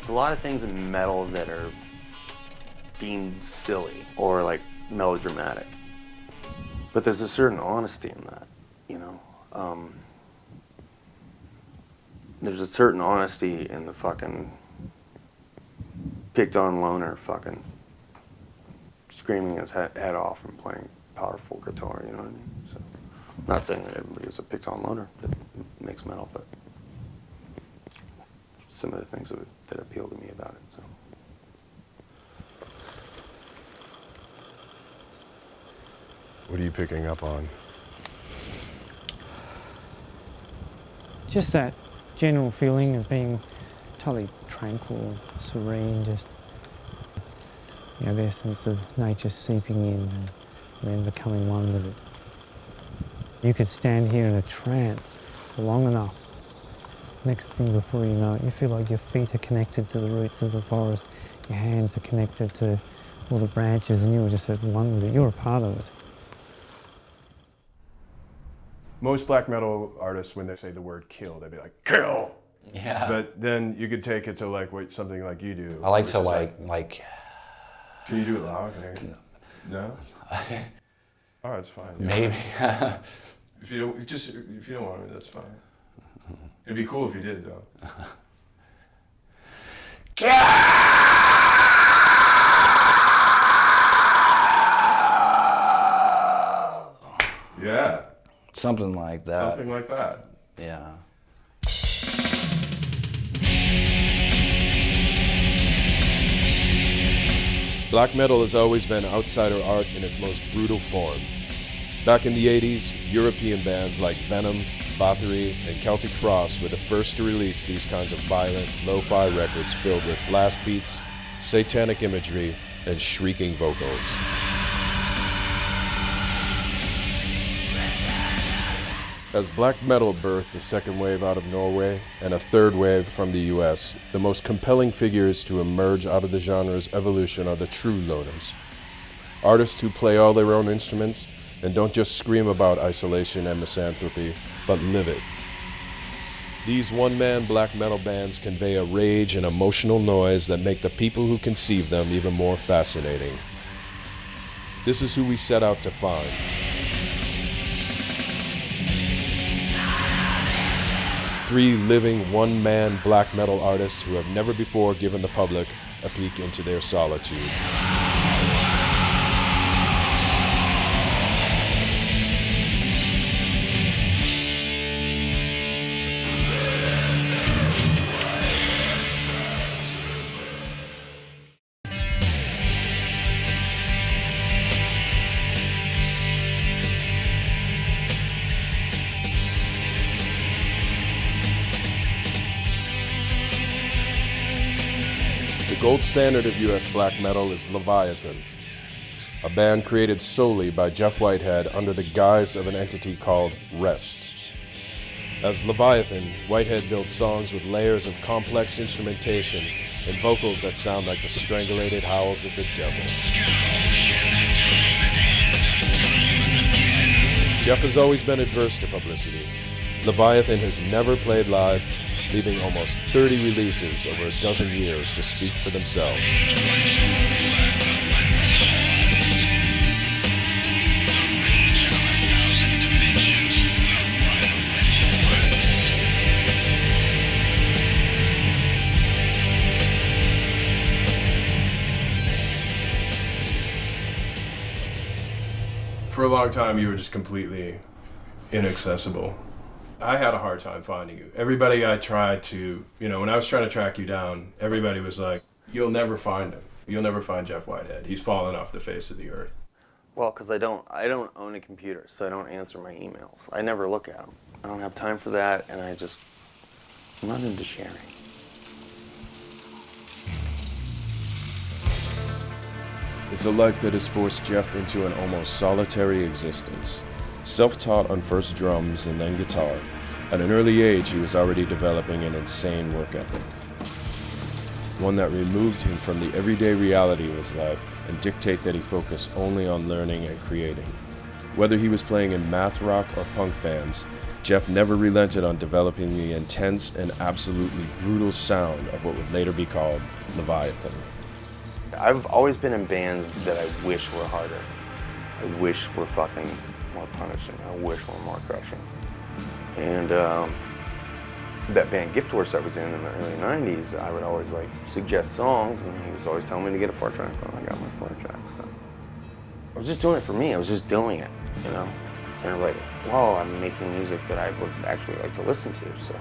There's a lot of things in metal that are deemed silly or like melodramatic. But there's a certain honesty in that, you know? There's a certain honesty in the fucking picked on loner fucking screaming his head off and playing powerful guitar, you know what I mean? So, I'm not saying that everybody is a picked on loner that makes metal, but some of the things that appeal to me about it, so. What are you picking up on? Just that general feeling of being totally tranquil, serene, just, you know, the essence of nature seeping in and then becoming one with it. You could stand here in a trance for long enough. Next thing before you know it, you feel like your feet are connected to the roots of the forest, your hands are connected to all the branches, and you're just at one with it. You're a part of it. Most black metal artists, when they say the word kill, they'd be like, kill! Yeah. But then you could take it to like something like you do. I like to like. Can you do it loud? No? Oh, it's fine. Maybe. If you don't want to, that's fine. It'd be cool if you did, though. Yeah. Something like that. Something like that. Yeah. Black metal has always been outsider art in its most brutal form. Back in the 80s, European bands like Venom, Bathory, and Celtic Frost were the first to release these kinds of violent, lo-fi records filled with blast beats, satanic imagery, and shrieking vocals. As black metal birthed the second wave out of Norway and a third wave from the US, the most compelling figures to emerge out of the genre's evolution are the true loners. Artists who play all their own instruments and don't just scream about isolation and misanthropy, but live it. These one-man black metal bands convey a rage and emotional noise that make the people who conceive them even more fascinating. This is who we set out to find. Three living one-man black metal artists who have never before given the public a peek into their solitude. The gold standard of US black metal is Leviathan, a band created solely by Jeff Whitehead under the guise of an entity called Rest. As Leviathan, Whitehead built songs with layers of complex instrumentation and vocals that sound like the strangulated howls of the devil. Jeff has always been adverse to publicity. Leviathan has never played live, leaving almost 30 releases over a dozen years to speak for themselves. For a long time, you were just completely inaccessible. I had a hard time finding you. Everybody I tried to, when I was trying to track you down, everybody was like, you'll never find him. You'll never find Jeff Whitehead. He's fallen off the face of the earth. Well, because I don't own a computer, so I don't answer my emails. I never look at them. I don't have time for that, and I'm not into sharing. It's a life that has forced Jeff into an almost solitary existence. Self-taught on first drums and then guitar, at an early age he was already developing an insane work ethic. One that removed him from the everyday reality of his life and dictate that he focus only on learning and creating. Whether he was playing in math rock or punk bands, Jeff never relented on developing the intense and absolutely brutal sound of what would later be called Leviathan. I've always been in bands that I wish were harder. I wish were fucking more punishing. I wish were more crushing. And that band Gift Horse I was in the early 90s, I would always like suggest songs, and he was always telling me to get a 4-track, and I got my 4-track. So I was just doing it for me. I was just doing it, you know? And I'm like, whoa, I'm making music that I would actually like to listen to, so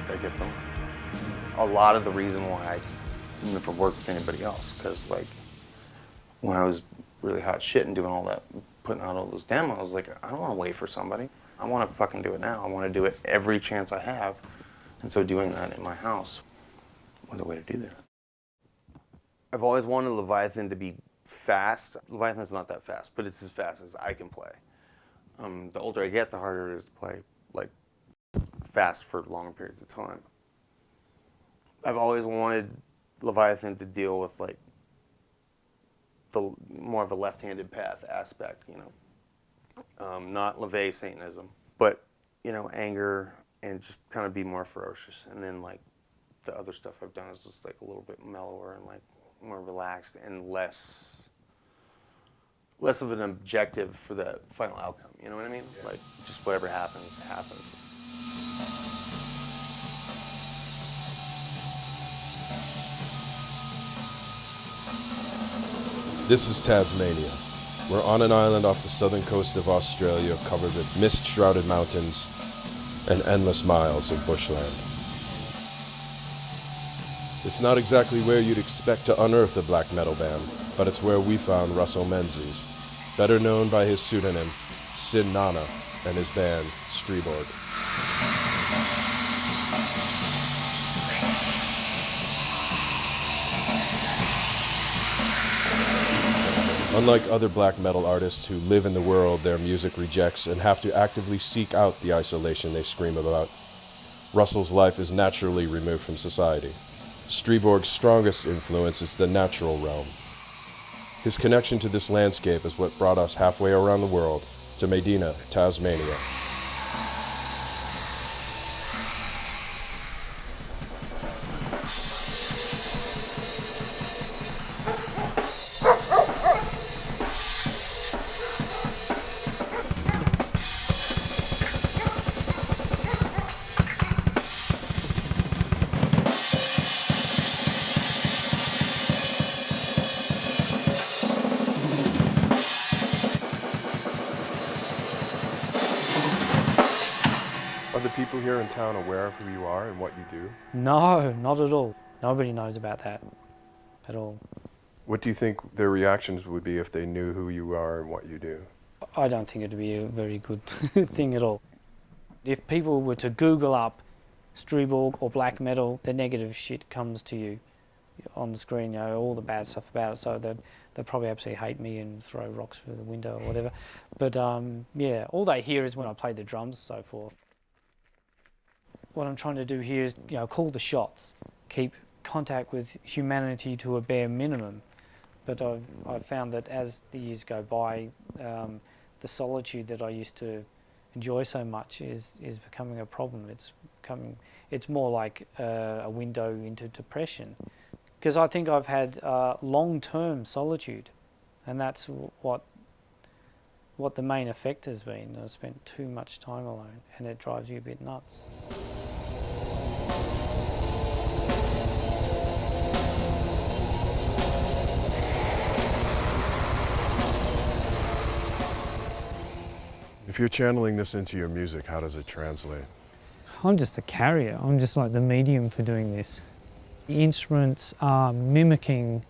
I kept going. A lot of the reason why I never worked with anybody else, because like when I was really hot shit and doing all that, putting out all those demos, I was like, I don't want to wait for somebody. I want to fucking do it now. I want to do it every chance I have. And so doing that in my house was a way to do that. I've always wanted Leviathan to be fast. Leviathan's not that fast, but it's as fast as I can play. The older I get, the harder it is to play like fast for long periods of time. I've always wanted Leviathan to deal with like the more of a left-handed path aspect, you know. Not LaVey Satanism, but, you know, anger and just kind of be more ferocious. And then like the other stuff I've done is just like a little bit mellower and like more relaxed and less of an objective for the final outcome, you know what I mean? Yeah. Like just whatever happens, happens. This is Tasmania. We're on an island off the southern coast of Australia covered with mist-shrouded mountains and endless miles of bushland. It's not exactly where you'd expect to unearth a black metal band, but it's where we found Russell Menzies, better known by his pseudonym Sid Nana, and his band Striborg. Unlike other black metal artists who live in the world their music rejects and have to actively seek out the isolation they scream about, Russell's life is naturally removed from society. Striborg's strongest influence is the natural realm. His connection to this landscape is what brought us halfway around the world to Medina, Tasmania. Are the people here in town aware of who you are and what you do? No, not at all. Nobody knows about that at all. What do you think their reactions would be if they knew who you are and what you do? I don't think it'd be a very good thing at all. If people were to Google up Striborg or black metal, the negative shit comes to you on the screen, you know, all the bad stuff about it, so they'd probably absolutely hate me and throw rocks through the window or whatever. But yeah, all they hear is when I play the drums and so forth. What I'm trying to do here is, you know, call the shots, keep contact with humanity to a bare minimum. But I've found that as the years go by, the solitude that I used to enjoy so much is becoming a problem. It's more like a window into depression, because I think I've had long-term solitude, and that's what the main effect has been. I've spent too much time alone, and it drives you a bit nuts. If you're channeling this into your music, how does it translate? I'm just a carrier. I'm just like the medium for doing this. The instruments are mimicking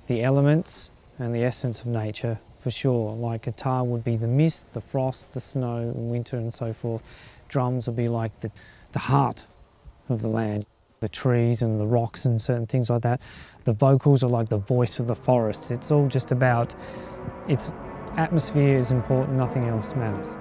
the elements and the essence of nature for sure. Like guitar would be the mist, the frost, the snow, winter and so forth. Drums would be like the heart of the land, the trees and the rocks and certain things like that. The vocals are like the voice of the forest. It's all just about, its atmosphere is important, nothing else matters.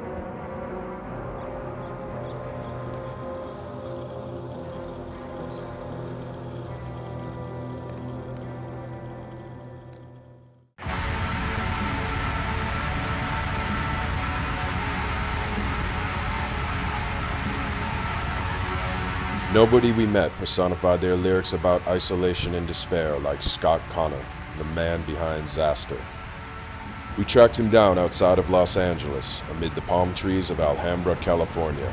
Nobody we met personified their lyrics about isolation and despair like Scott Connor, the man behind Xasthur. We tracked him down outside of Los Angeles, amid the palm trees of Alhambra, California,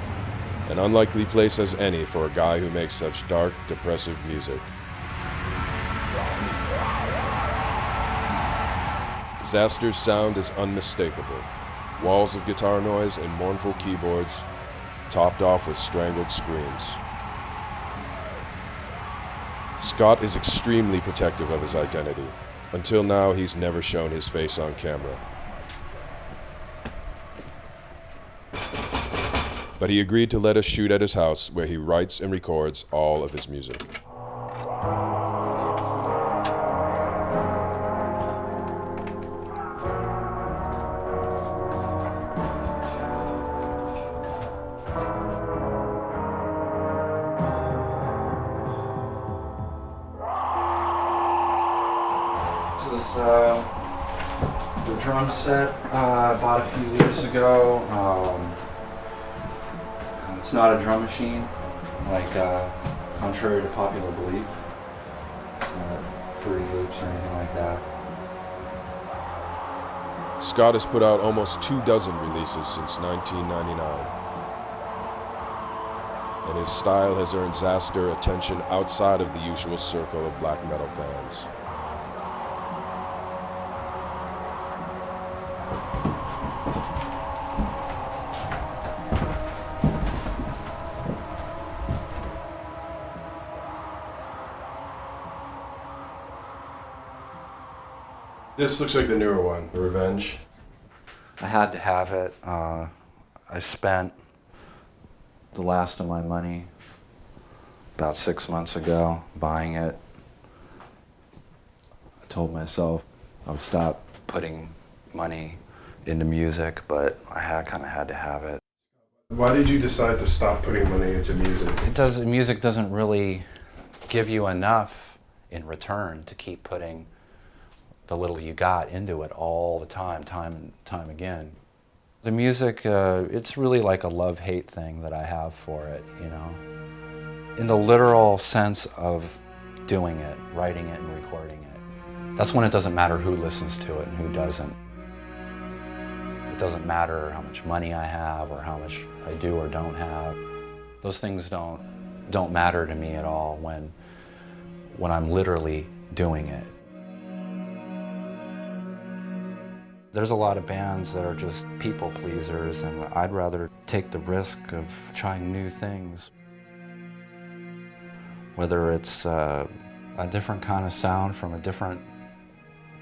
an unlikely place as any for a guy who makes such dark, depressive music. Xasthur's sound is unmistakable. Walls of guitar noise and mournful keyboards, topped off with strangled screams. Scott is extremely protective of his identity. Until now, he's never shown his face on camera. But he agreed to let us shoot at his house, where he writes and records all of his music. This is the drum set I bought a few years ago. It's not a drum machine, like contrary to popular belief. It's not 3 loops or anything like that. Scott has put out almost 24 releases since 1999. And his style has earned Xasthur attention outside of the usual circle of black metal fans. This looks like the newer one, the Revenge. I had to have it. I spent the last of my money about 6 months ago buying it. I told myself I would stop putting money into music, but I kind of had to have it. Why did you decide to stop putting money into music? Music doesn't really give you enough in return to keep putting the little you got into it all the time and time again. The music, it's really like a love-hate thing that I have for it, you know. In the literal sense of doing it, writing it and recording it. That's when it doesn't matter who listens to it and who doesn't. It doesn't matter how much money I have or how much I do or don't have. Those things don't matter to me at all when I'm literally doing it. There's a lot of bands that are just people pleasers, and I'd rather take the risk of trying new things. Whether it's a different kind of sound from a different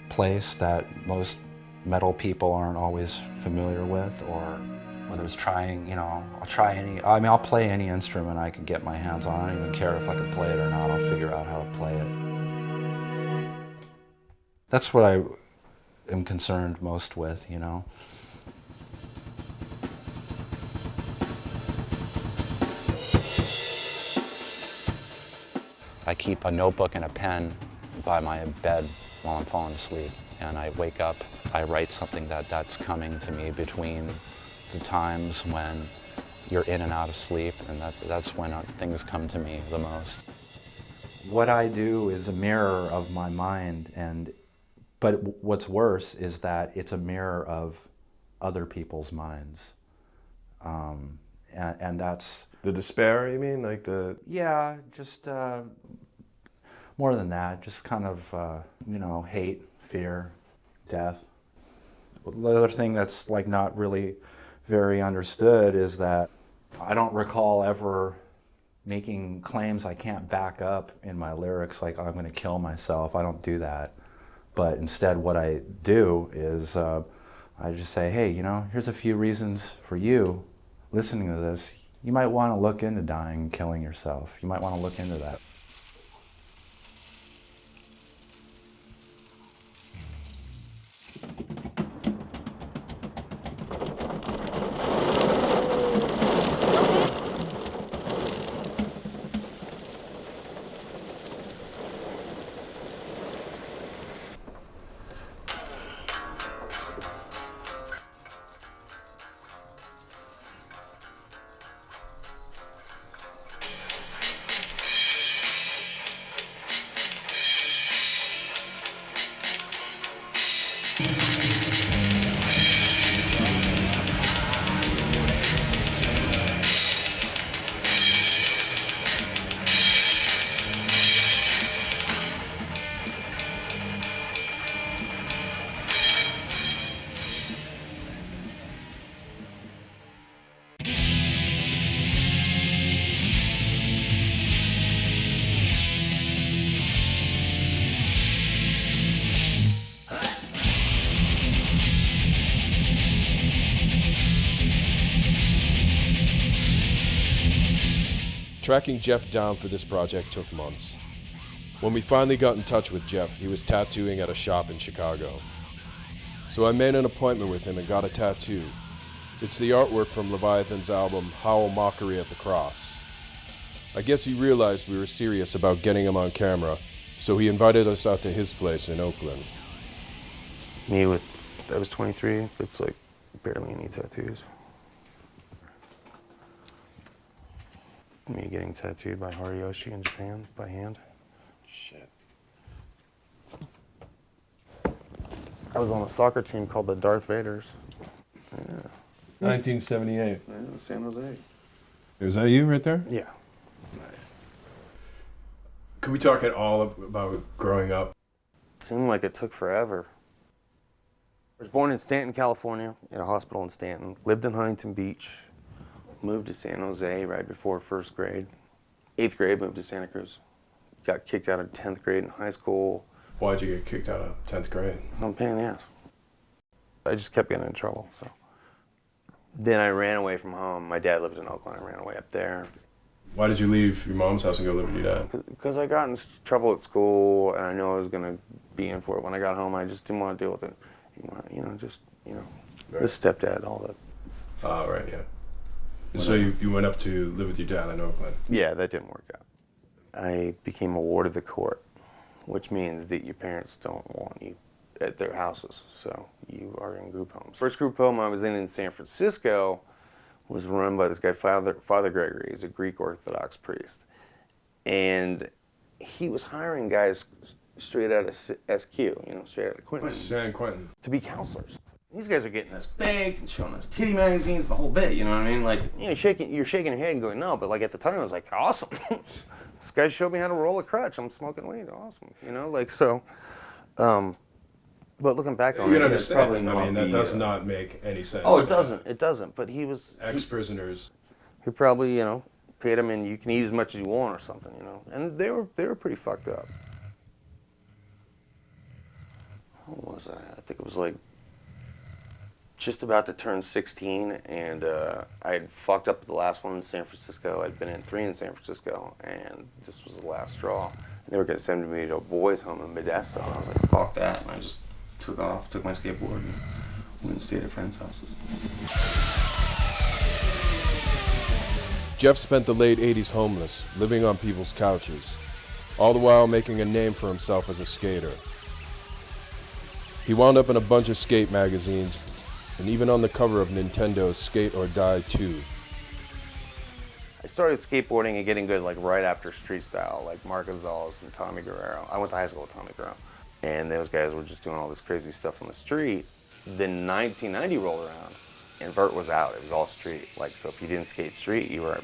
place that most metal people aren't always familiar with, or whether it's trying, I'll play any instrument I can get my hands on. I don't even care if I can play it or not. I'll figure out how to play it. That's what I am concerned most with, you know. I keep a notebook and a pen by my bed while I'm falling asleep, and I wake up, I write something that's coming to me between the times when you're in and out of sleep, and that's when things come to me the most. What I do is a mirror of my mind, but what's worse is that it's a mirror of other people's minds. And that's... The despair, you mean? Like the... Yeah, just more than that, just kind of, hate, fear, death. The other thing that's like not really very understood is that I don't recall ever making claims I can't back up in my lyrics, like, I'm gonna kill myself. I don't do that. But instead what I do is I just say, hey, here's a few reasons for you listening to this. You might want to look into dying and killing yourself. You might want to look into that. Tracking Jeff down for this project took months. When we finally got in touch with Jeff, he was tattooing at a shop in Chicago. So I made an appointment with him and got a tattoo. It's the artwork from Leviathan's album, Howl Mockery at the Cross. I guess he realized we were serious about getting him on camera, so he invited us out to his place in Oakland. I was 23, it's like barely any tattoos. Me getting tattooed by Hariyoshi in Japan by hand. Shit. I was on a soccer team called the Darth Vaders. Yeah. 1978. I know, San Jose. Was that you right there? Yeah. Nice. Could we talk at all about growing up? Seemed like it took forever. I was born in Stanton, California, in a hospital in Stanton. Lived in Huntington Beach. Moved to San Jose right before first grade. 8th grade, moved to Santa Cruz. Got kicked out of 10th grade in high school. Why'd you get kicked out of 10th grade? I'm a pain in the ass. I just kept getting in trouble, so. Then I ran away from home. My dad lived in Oakland. I ran away up there. Why did you leave your mom's house and go live with your dad? Because I got in trouble at school, and I knew I was going to be in for it. When I got home, I just didn't want to deal with it. Right. The stepdad, all that. Oh, right, yeah. And so you went up to live with your dad in Oakland? Yeah, that didn't work out. I became a ward of the court, which means that your parents don't want you at their houses, so you are in group homes. First group home I was in San Francisco was run by this guy, Father Gregory. He's a Greek Orthodox priest. And he was hiring guys straight out of SQ, straight out of Quentin. San Quentin. To be counselors. These guys are getting us baked and showing us titty magazines, the whole bit, you know what I mean? Like, you're shaking your head and going, no, but like at the time I was like, awesome. This guy showed me how to roll a crutch. I'm smoking weed, awesome. But looking back on You it, can it's understand. probably not that does not make any sense. Oh, it doesn't. But he was Ex-prisoners. he probably, paid him and you can eat as much as you want or something, And they were pretty fucked up. What was I? I think it was like just about to turn 16, and I had fucked up the last one in San Francisco. I'd been in 3 in San Francisco, and this was the last straw. And they were going to send me to a boys' home in Modesto, and I was like, fuck that. And I just took my skateboard, and went and stayed at friends' houses. Jeff spent the late 80s homeless, living on people's couches, all the while making a name for himself as a skater. He wound up in a bunch of skate magazines, and even on the cover of Nintendo's Skate or Die 2. I started skateboarding and getting good like right after street style, like Mark Gonzalez and Tommy Guerrero. I went to high school with Tommy Guerrero. And those guys were just doing all this crazy stuff on the street. Then 1990 rolled around, and vert was out. It was all street. So if you didn't skate street, you were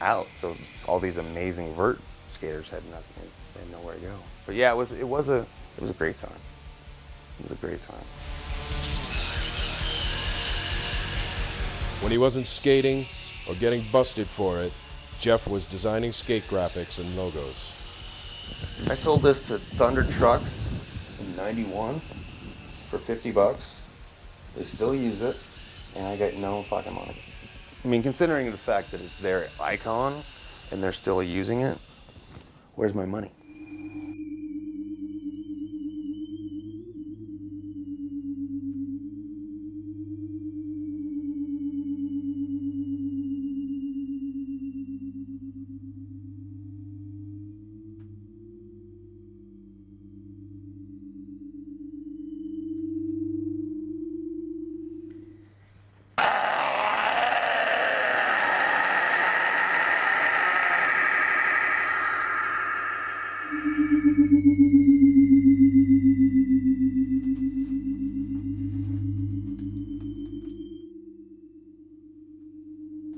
out. So all these amazing vert skaters had nothing. They had nowhere to go. But yeah, it was a great time. It was a great time. When he wasn't skating or getting busted for it, Jeff was designing skate graphics and logos. I sold this to Thunder Trucks in '91 for $50. They still use it, and I got no fucking money. I mean, considering the fact that it's their icon and they're still using it, where's my money?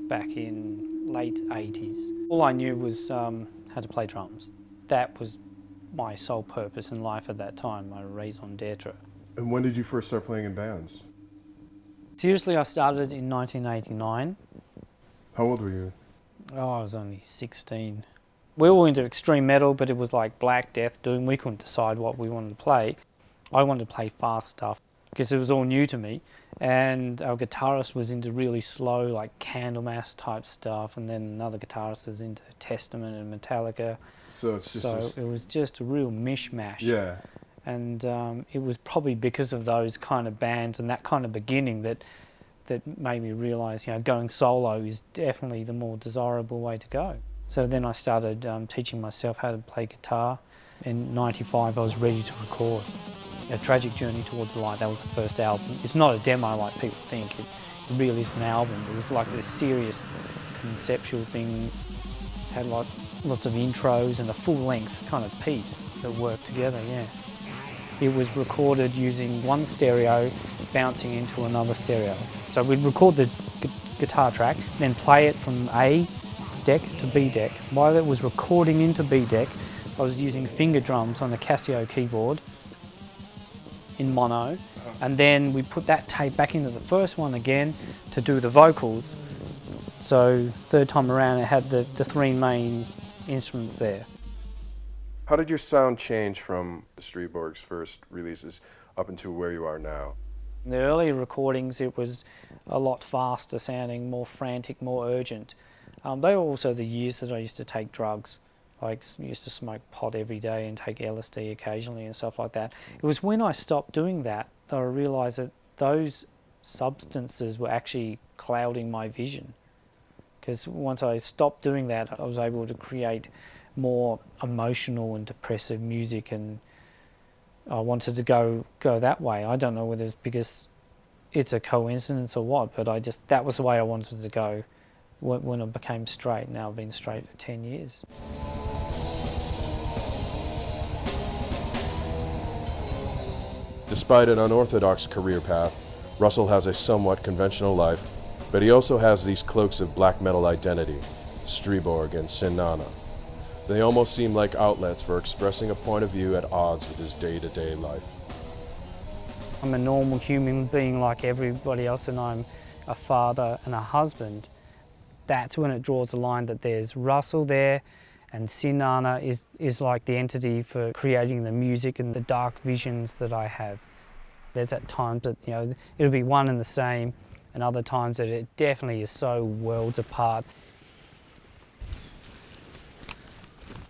Back in late 80s. All I knew was how to play drums. That was my sole purpose in life at that time, my raison d'etre. And when did you first start playing in bands? Seriously, I started in 1989. How old were you? Oh, I was only 16. We were into extreme metal, but it was like Black Death, Doom. We couldn't decide what we wanted to play. I wanted to play fast stuff. because it was all new to me. And our guitarist was into really slow, like Candlemass type stuff, and then another guitarist was into Testament and Metallica. So it's just So it was just a real mishmash. yeah. And it was probably because of those kind of bands and that kind of beginning that made me realise, you know, going solo is definitely the more desirable way to go. So then I started teaching myself how to play guitar. In '95 I was ready to record A Tragic Journey Towards the Light. That was the first album. It's not a demo like people think, it really is an album. It was like this serious conceptual thing, had like lots of intros and a full-length kind of piece that worked together, yeah. It was recorded using one stereo bouncing into another stereo. So we'd record the guitar track, then play it from A deck to B deck. While it was recording into B deck, I was using finger drums on the Casio keyboard in mono, and then we put that tape back into the first one again to do the vocals. So third time around it had the three main instruments there. How did your sound change from the Striborg's first releases up into where you are now? In the early recordings it was a lot faster sounding, more frantic, more urgent. They were also the years that I used to take drugs. I used to smoke pot every day and take LSD occasionally and stuff like that. It was when I stopped doing that that I realised that those substances were actually clouding my vision. Because once I stopped doing that, I was able to create more emotional and depressive music, and I wanted to go that way. I don't know whether it's because it's a coincidence or what, but that was the way I wanted to go when I became straight. Now I've been straight for 10 years. Despite an unorthodox career path, Russell has a somewhat conventional life, but he also has these cloaks of black metal identity, Striborg and Sinana. They almost seem like outlets for expressing a point of view at odds with his day-to-day life. I'm a normal human being like everybody else, and I'm a father and a husband. That's when it draws the line that there's Russell there, and Sinana is like the entity for creating the music and the dark visions that I have. There's at times that, you know, it'll be one and the same, and other times that it definitely is so worlds apart.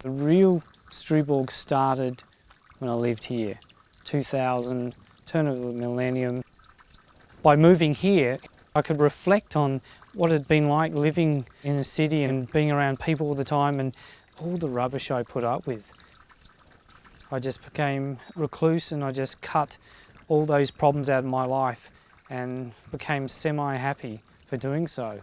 The real Striborg started when I lived here, 2000, turn of the millennium. By moving here, I could reflect on what it had been like living in a city and being around people all the time and all the rubbish I put up with. I just became recluse and I just cut all those problems out of my life and became semi-happy for doing so.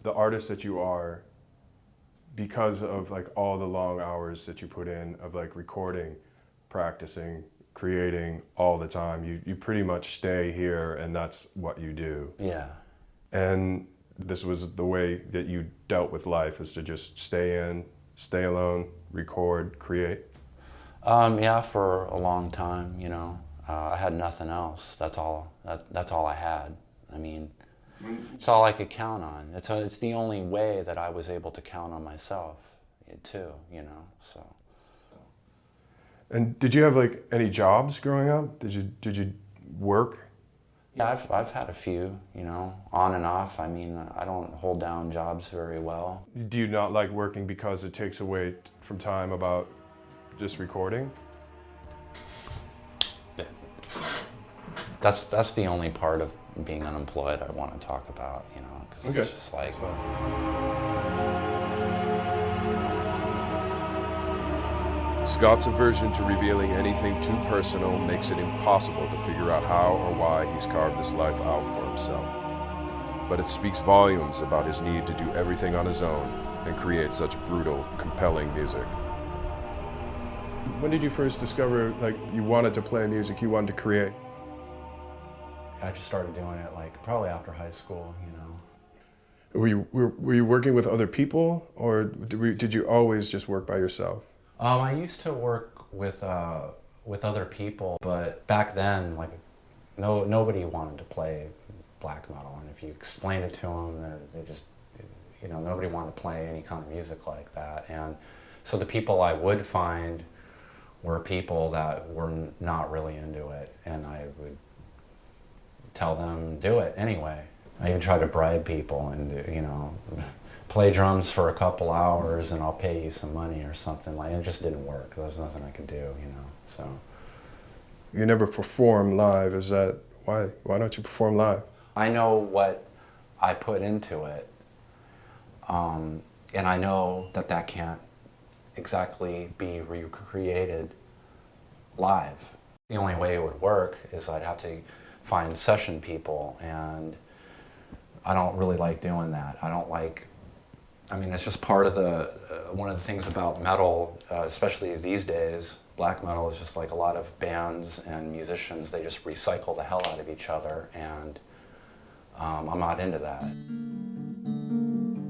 The artist that you are, because of like all the long hours that you put in of like recording, practicing, creating all the time, you pretty much stay here and that's what you do. Yeah. And this was the way that you dealt with life, is to just stay in, stay alone, record, create? Yeah, for a long time, you know. I had nothing else. That's all I had. I mean, it's all I could count on. It's the only way that I was able to count on myself, too, you know, so. And did you have like any jobs growing up? Did you work? Yeah, I've had a few, you know, on and off. I mean, I don't hold down jobs very well. Do you not like working because it takes away from time about just recording? That's the only part of being unemployed I want to talk about, you know, because it's just like. Scott's aversion to revealing anything too personal makes it impossible to figure out how or why he's carved this life out for himself. But it speaks volumes about his need to do everything on his own and create such brutal, compelling music. When did you first discover, like, you wanted to play music, you wanted to create? I just started doing it like probably after high school, you know. Were you working with other people, or did you always just work by yourself? I used to work with other people, but back then, like, nobody wanted to play black metal, and if you explained it to them, they just, you know, nobody wanted to play any kind of music like that. And so the people I would find were people that were not really into it, and I would tell them do it anyway. I even tried to bribe people and, you know, play drums for a couple hours and I'll pay you some money or something. Like, it just didn't work. There was nothing I could do, you know. So You never perform live. Is that why? Why don't you perform live? I know what I put into it, and I know that that can't exactly be recreated live. The only way it would work is I'd have to find session people, and I don't really like doing that. I don't like, I mean, it's just part of the, one of the things about metal, especially these days, black metal is just like a lot of bands and musicians, they just recycle the hell out of each other, and I'm not into that.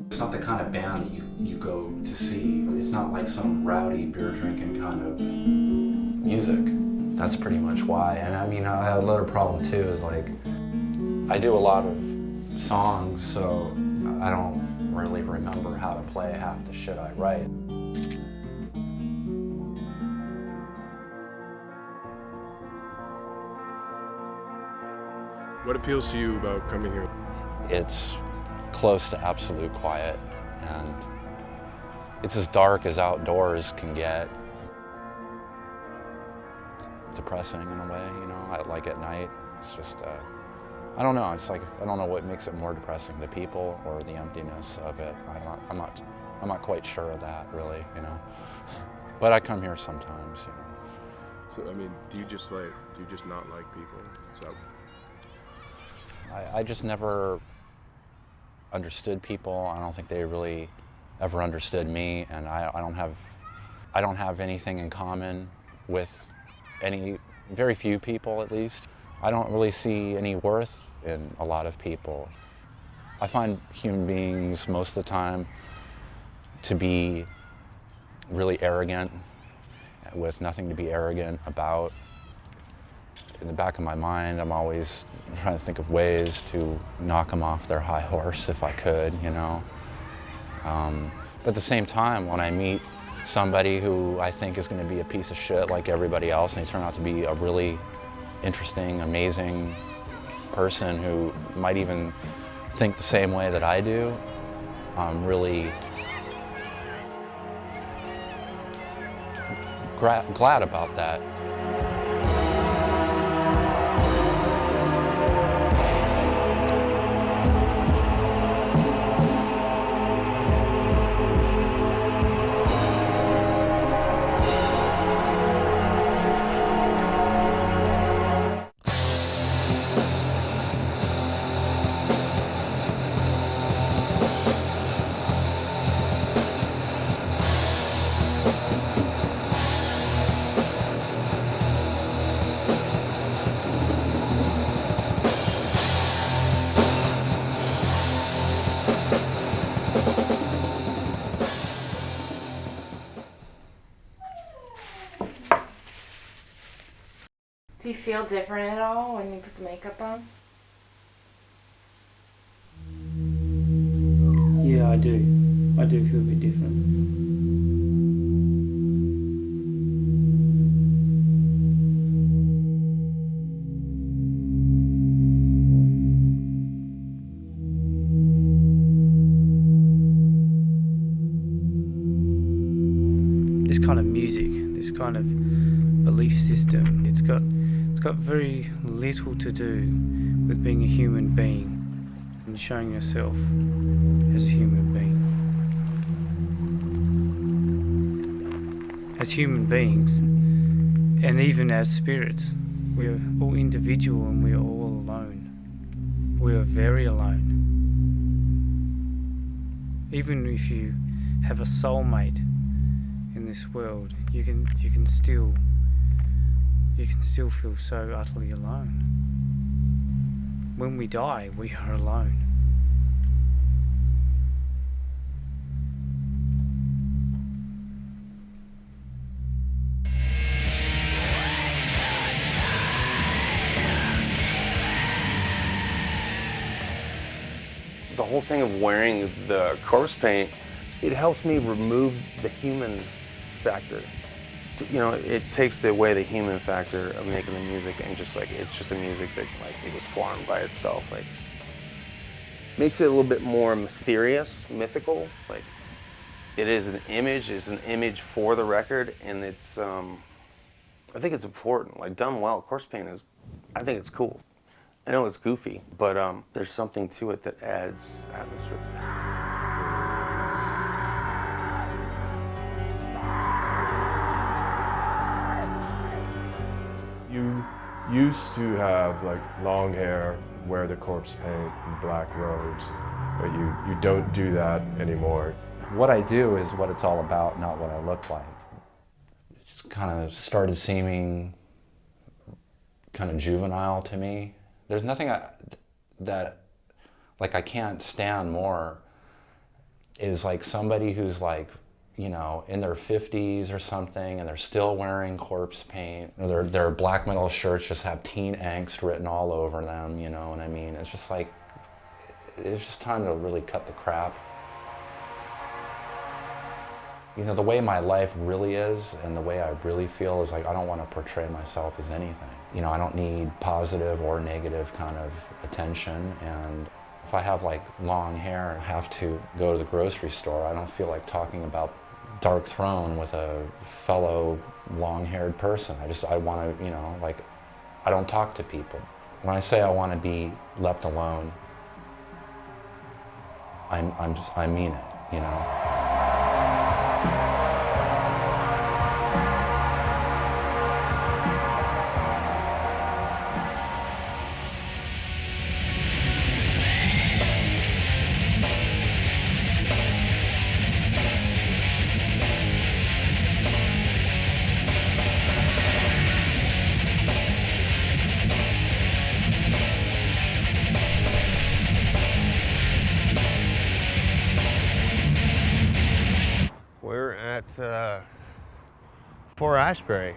It's not the kind of band that you go to see. It's not like some rowdy, beer-drinking kind of music. That's pretty much why. And I mean, I have another problem too, is like, I do a lot of songs, so I don't really remember how to play half the shit I write. What appeals to you about coming here? It's close to absolute quiet, and it's as dark as outdoors can get. It's depressing in a way, you know, like at night. It's just, I don't know, it's like, I don't know what makes it more depressing, the people or the emptiness of it. I'm not quite sure of that, really, you know. But I come here sometimes, you know. So, I mean, do you just not like people? So I just never understood people. I don't think they really ever understood me, and I don't have anything in common with very few people at least. I don't really see any worth in a lot of people. I find human beings most of the time to be really arrogant, with nothing to be arrogant about. In the back of my mind, I'm always trying to think of ways to knock them off their high horse if I could, you know. But at the same time, when I meet somebody who I think is going to be a piece of shit like everybody else, and they turn out to be a really interesting, amazing person who might even think the same way that I do, I'm really glad about that. Do you feel different at all when you put the makeup on? Yeah, I do. I do feel a bit different. This kind of music, this kind of belief system, it's got very little to do with being a human being and showing yourself as a human being. As human beings, and even as spirits, we are all individual and we are all alone. We are very alone. Even if you have a soulmate in this world, you can still feel so utterly alone. when we die, we are alone. The whole thing of wearing the corpse paint, it helps me remove the human factor. You know, it takes away the human factor of making the music and just like, it's just a music that like it was formed by itself. Like, makes it a little bit more mysterious, mythical. Like, it is an image, it's an image for the record, and it's, I think it's important. Like, done well, corpse paint is, I think it's cool. I know it's goofy, but there's something to it that adds atmosphere. You used to have like long hair, wear the corpse paint and black robes, but you don't do that anymore. What I do is what it's all about, not what I look like. It just kind of started seeming kind of juvenile to me. There's nothing that I can't stand more is like somebody who's like, you know, in their 50s or something, and they're still wearing corpse paint. Or their black metal shirts just have teen angst written all over them, you know what I mean? It's just like, it's just time to really cut the crap. You know, the way my life really is and the way I really feel is like, I don't want to portray myself as anything. You know, I don't need positive or negative kind of attention, and if I have like long hair and have to go to the grocery store, I don't feel like talking about Dark Throne with a fellow long-haired person. I want to, you know, like, I don't talk to people. When I say I want to be left alone, I mean it, you know. We're at Fort Ashbury,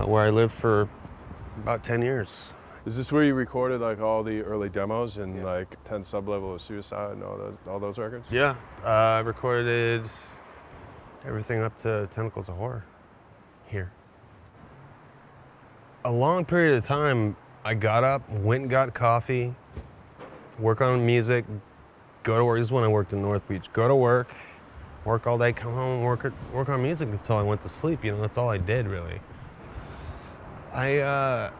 where I lived for about 10 years. Is this where you recorded like all the early demos and like 10 Sublevel of Suicide and all those records? Yeah, I recorded everything up to Tentacles of Horror here. A long period of time, I got up, went and got coffee, work on music, go to work. This is when I worked in North Beach. Go to work all day, come home, work on music until I went to sleep. You know, that's all I did really. I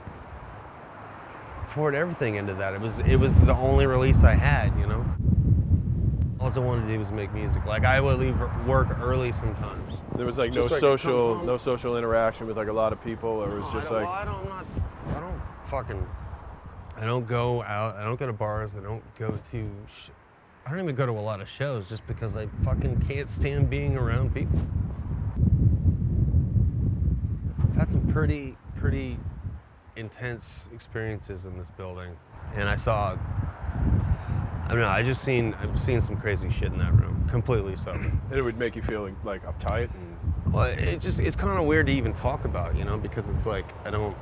poured everything into that. It was the only release I had, you know. All I wanted to do was make music. Like, I would leave work early sometimes. There was like no social interaction with like a lot of people, or it was just like. I don't go out. I don't go to bars. I don't go to. I don't even go to a lot of shows just because I fucking can't stand being around people. Had some pretty intense experiences in this building, and I've seen some crazy shit in that room, completely so. And it would make you feel like uptight and. Well, it's kind of weird to even talk about, you know, because it's like I don't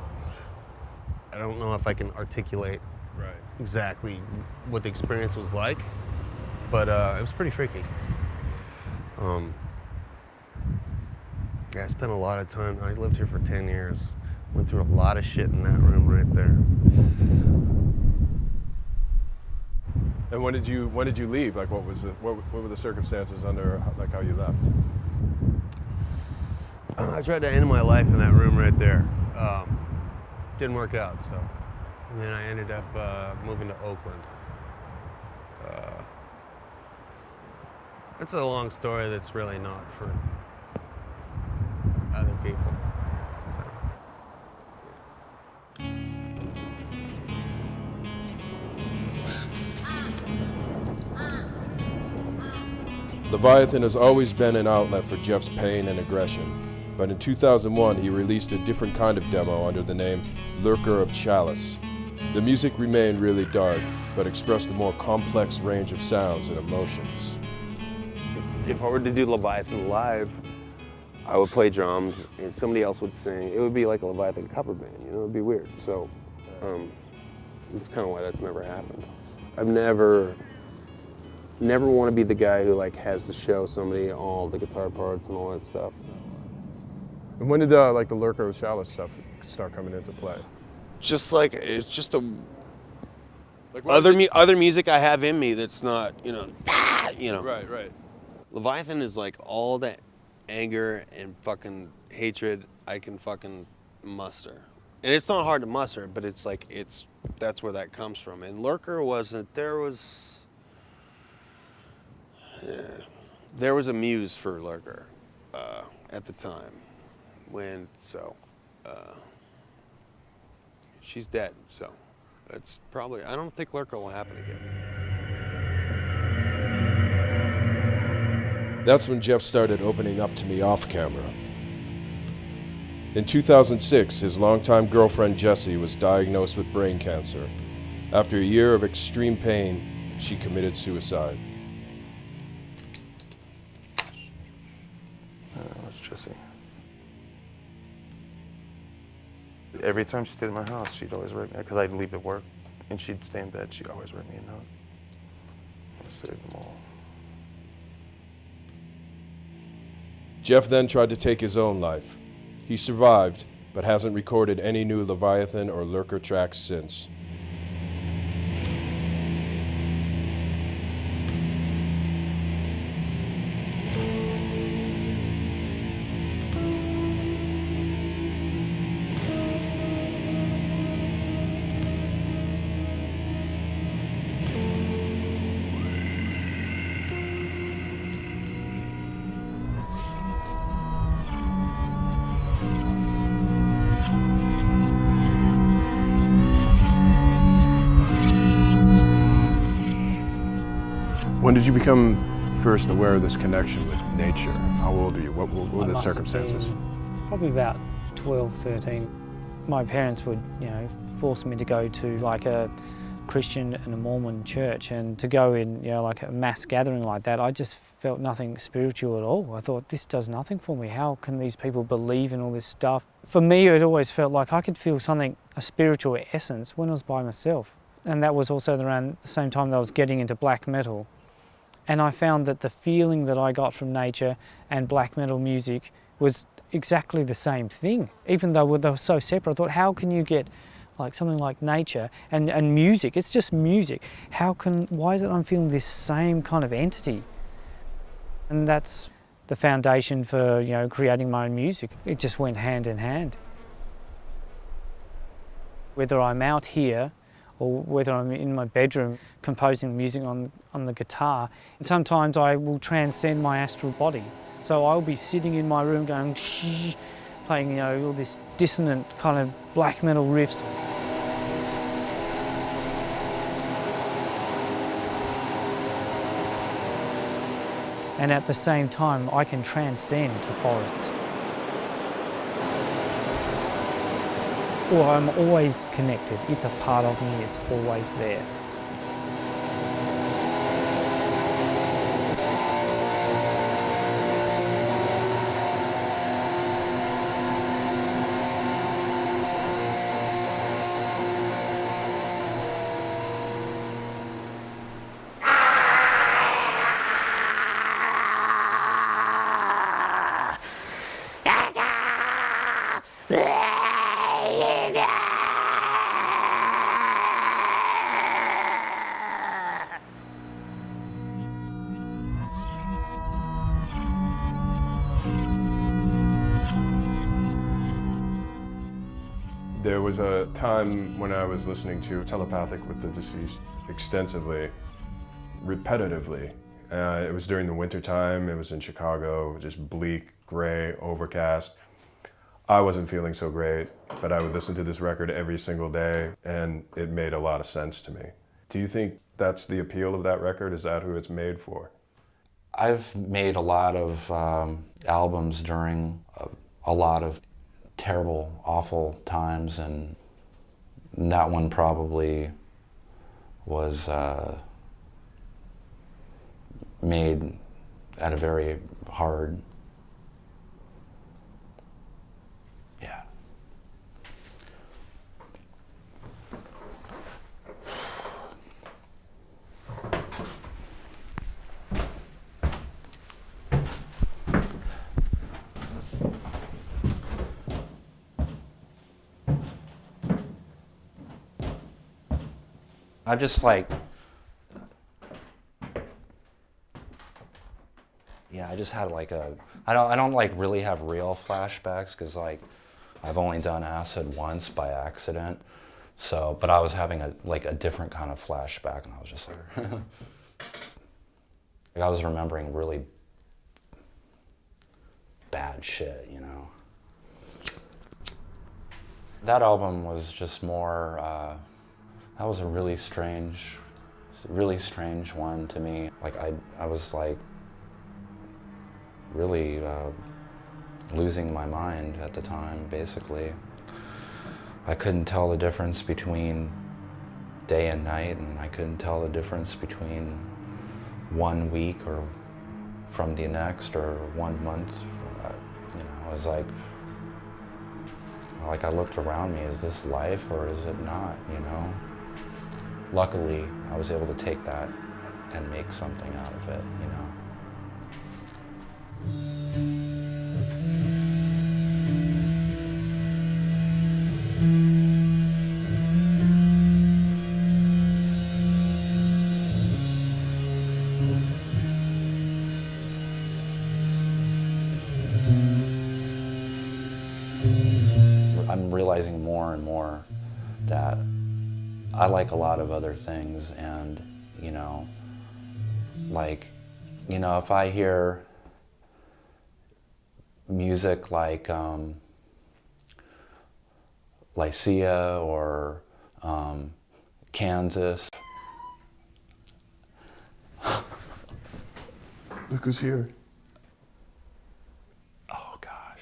know if I can articulate exactly what the experience was like, but it was pretty freaky. Yeah, I spent a lot of time. I lived here for 10 years. Went through a lot of shit in that room right there. And when did you leave? Like, what were the circumstances under like how you left? I tried to end my life in that room right there. Didn't work out, so. And then I ended up moving to Oakland. It's a long story that's really not for other people. Leviathan has always been an outlet for Jeff's pain and aggression, but in 2001 he released a different kind of demo under the name Lurker of Chalice. The music remained really dark, but expressed a more complex range of sounds and emotions. If I were to do Leviathan live, I would play drums and somebody else would sing. It would be like a Leviathan cover band, you know, it'd be weird. So that's kind of why that's never happened. I've never want to be the guy who like has to show somebody all the guitar parts and all that stuff. And when did like the Lurker Shallow stuff start coming into play? Just like, it's just a, Like other music I have in me that's not, you know. Right. Leviathan is like all that anger and fucking hatred I can fucking muster. And it's not hard to muster, but it's like, that's where that comes from. And Lurker wasn't, there was a muse for Lurker at the time. She's dead, so it's probably, I don't think Lurker will happen again. That's when Jeff started opening up to me off camera. In 2006, his longtime girlfriend Jessie was diagnosed with brain cancer. After a year of extreme pain, she committed suicide. That's Jessie. Every time she stayed at my house, she'd always write me, because I'd leave at work, and she'd stay in bed, she'd always write me a note. I saved them all. Jeff then tried to take his own life. He survived, but hasn't recorded any new Leviathan or Lurker tracks since. When did you become first aware of this connection with nature? How old are you? What were the I must have circumstances? been probably about 12, 13. My parents would, force me to go to like a Christian and a Mormon church, and to go in, like a mass gathering like that, I just felt nothing spiritual at all. I thought, this does nothing for me. How can these people believe in all this stuff? For me, it always felt like I could feel something, a spiritual essence, when I was by myself. And that was also around the same time that I was getting into black metal. And I found that the feeling that I got from nature and black metal music was exactly the same thing. Even though they were so separate, I thought, how can you get like something like nature and music? It's just music. Why is it I'm feeling this same kind of entity? And that's the foundation for, creating my own music. It just went hand in hand. Whether I'm out here or whether I'm in my bedroom composing music on the guitar, and sometimes I will transcend my astral body. So I'll be sitting in my room going, playing, all this dissonant kind of black metal riffs. And at the same time, I can transcend to forests. Or I'm always connected. It's a part of me, it's always there. There was a time when I was listening to Telepathic with the Deceased extensively, repetitively. It was during the winter time. It was in Chicago, just bleak, gray, overcast. I wasn't feeling so great, but I would listen to this record every single day, and it made a lot of sense to me. Do you think that's the appeal of that record? Is that who it's made for? I've made a lot of albums during a lot of terrible, awful times, and That one probably was made at a very hard, yeah. I just like, yeah, I just had like a, I don't like really have real flashbacks because like I've only done acid once by accident. So, but I was having a different kind of flashback, and I was just like, like I was remembering really bad shit, you know. That album was just more, that was a really strange one to me. Like I was like really losing my mind at the time, basically. I couldn't tell the difference between day and night, and I couldn't tell the difference between 1 week or from the next or 1 month. You know, it was like I looked around me, is this life or is it not, you know? Luckily, I was able to take that and make something out of it, you know? I'm realizing more and more that I like a lot of other things, and, you know, like, you know, if I hear music like Lycia or Kansas. Look who's here. Oh gosh.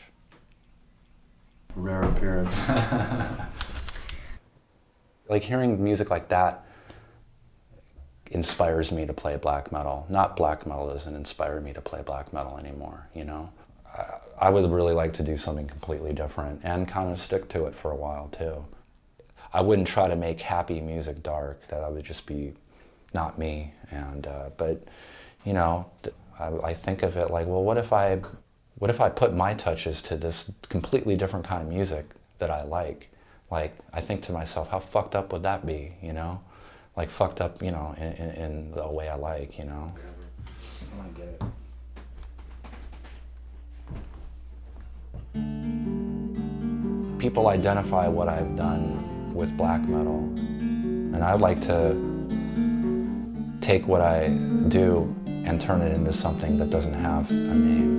Rare appearance. Like hearing music like that inspires me to play black metal. Not black metal doesn't inspire me to play black metal anymore, you know? I would really like to do something completely different and kind of stick to it for a while too. I wouldn't try to make happy music dark. That would just be not me. And but you know, I think of it like, well, what if I put my touches to this completely different kind of music that I like? Like, I think to myself, how fucked up would that be? You know, like fucked up, you know, in the way I like, you know. I want to get it. People identify what I've done with black metal, and I'd like to take what I do and turn it into something that doesn't have a name.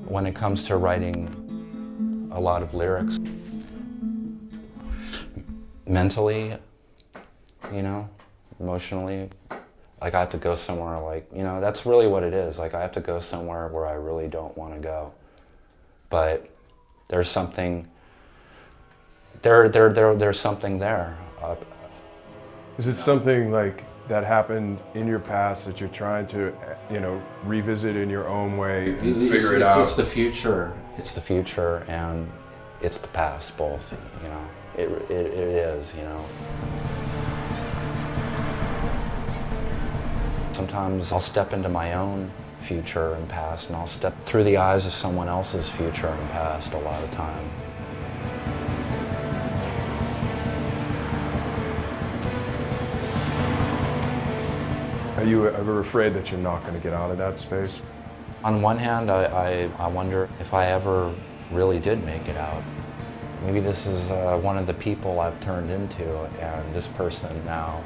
When it comes to writing a lot of lyrics, mentally, you know, emotionally, like I have to go somewhere, like, you know, that's really what it is. Like I have to go somewhere where I really don't want to go. But there's something, there's something there. Is it something like that happened in your past that you're trying to, you know, revisit in your own way and figure it out? It's the future. It's the future and it's the past, both, you know. It is, you know. Sometimes I'll step into my own future and past, and I'll step through the eyes of someone else's future and past a lot of time. Are you ever afraid that you're not going to get out of that space? On one hand, I wonder if I ever really did make it out. Maybe this is one of the people I've turned into, and this person now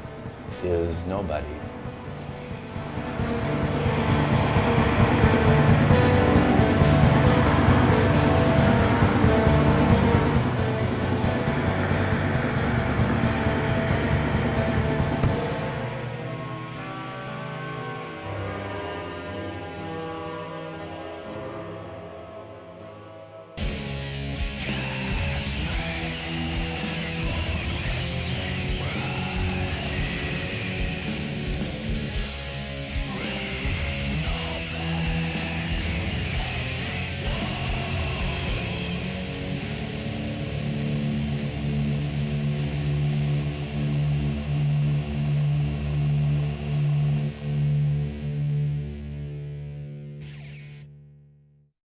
is nobody.